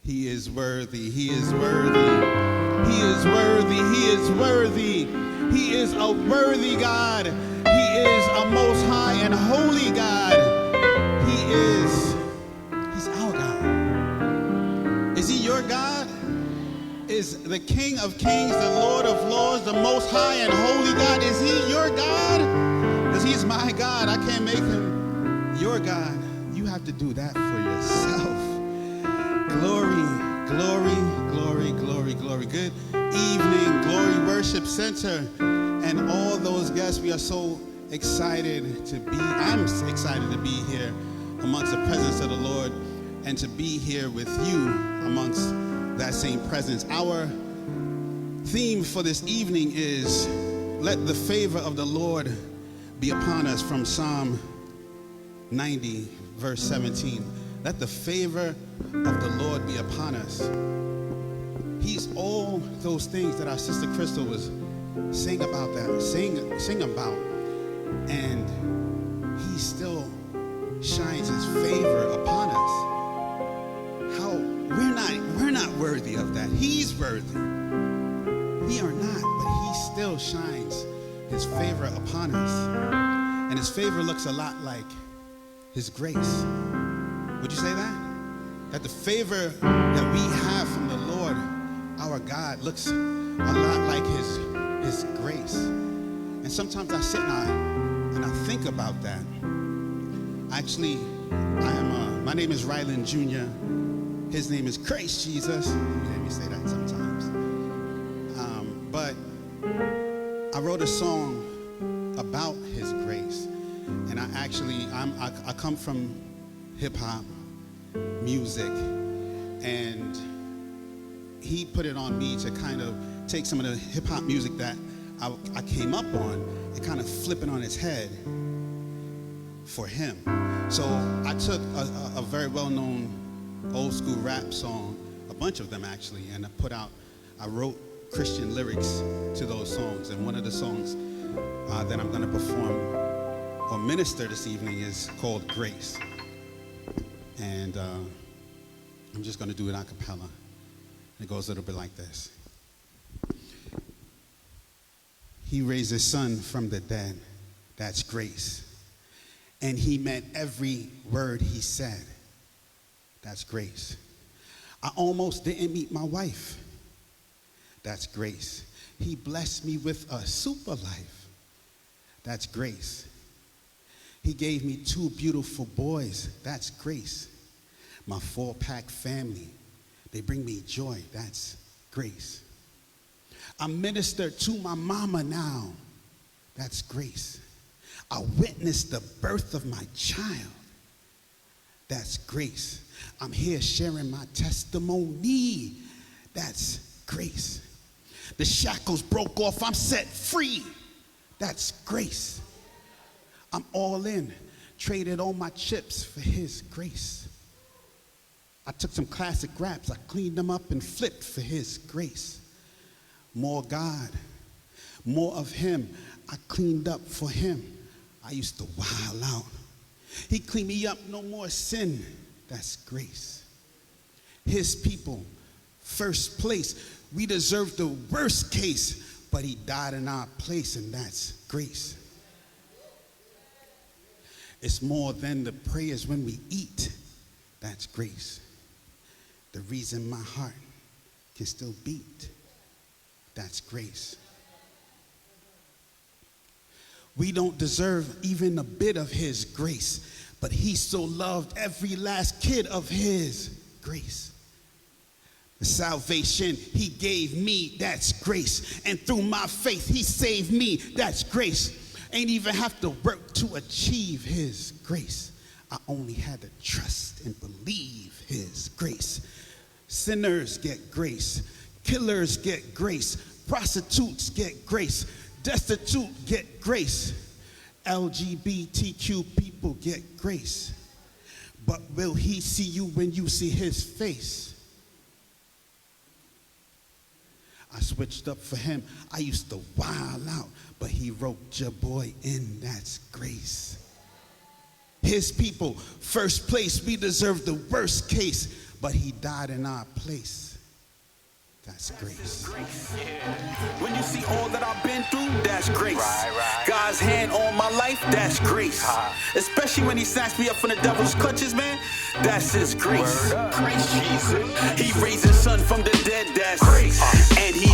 He is worthy. He is worthy. He is worthy. He is worthy. He is a worthy God. He is a most high and holy God. He's our God. Is he your God? Is the King of Kings, the Lord of Lords, the most high and holy God, is he your God? Because he's my God. I can't make him your God. You have to do that for yourself. Glory, glory, glory, glory, glory. Good evening, Glory Worship Center, and all those guests. We are so excited to be, I'm excited to be here amongst the presence of the Lord and to be here with you amongst that same presence. Our theme for this evening is, let the favor of the Lord be upon us, from Psalm 90, verse 17. Let the favor of the Lord be upon us. He's all those things that our sister Crystal was sing about, and he still shines his favor upon us. How we're not worthy of that. He's worthy. We are not, but he still shines his favor upon us. And his favor looks a lot like his grace. Would you say that? That the favor that we have from the Lord, our God, looks a lot like his grace. And sometimes I sit and I think about that. Actually, my name is Ryland Junior. His name is Christ Jesus. You hear me say that sometimes. But I wrote a song about his grace. And I come from hip-hop music, and he put it on me to kind of take some of the hip-hop music that I came up on and kind of flip it on its head for him. So I took a very well-known old school rap song, a bunch of them actually, and I wrote Christian lyrics to those songs. And one of the songs that I'm going to perform or minister this evening is called Grace. And I'm just going to do it a cappella. It goes a little bit like this. He raised his son from the dead. That's grace. And he meant every word he said. That's grace. I almost didn't meet my wife. That's grace. He blessed me with a super life. That's grace. He gave me 2 beautiful boys. That's grace. My 4-pack family, they bring me joy. That's grace. I minister to my mama now. That's grace. I witnessed the birth of my child. That's grace. I'm here sharing my testimony. That's grace. The shackles broke off. I'm set free. That's grace. I'm all in. Traded all my chips for his grace. I took some classic raps. I cleaned them up and flipped for his grace. More God, more of him. I cleaned up for him. I used to wild out. He cleaned me up, no more sin. That's grace. His people, first place. We deserve the worst case, but he died in our place, and that's grace. It's more than the prayers when we eat. That's grace. The reason my heart can still beat. That's grace. We don't deserve even a bit of his grace, but he so loved every last kid of his grace. The salvation he gave me, that's grace. And through my faith, he saved me, that's grace. Ain't even have to work to achieve his grace. I only had to trust and believe his grace. Sinners get grace. Killers get grace. Prostitutes get grace. Destitute get grace. LGBTQ people get grace. But will he see you when you see his face? I switched up for him. I used to wild out, but he wrote your boy in. That's grace. His people, first place. We deserve the worst case, but he died in our place. That's grace. When you see all that I've been through, that's grace. God's hand on my life, that's grace. Especially when he snatched me up from the devil's clutches, man. That's his grace. Grace, Jesus. He raised his son from the dead, that's grace. And he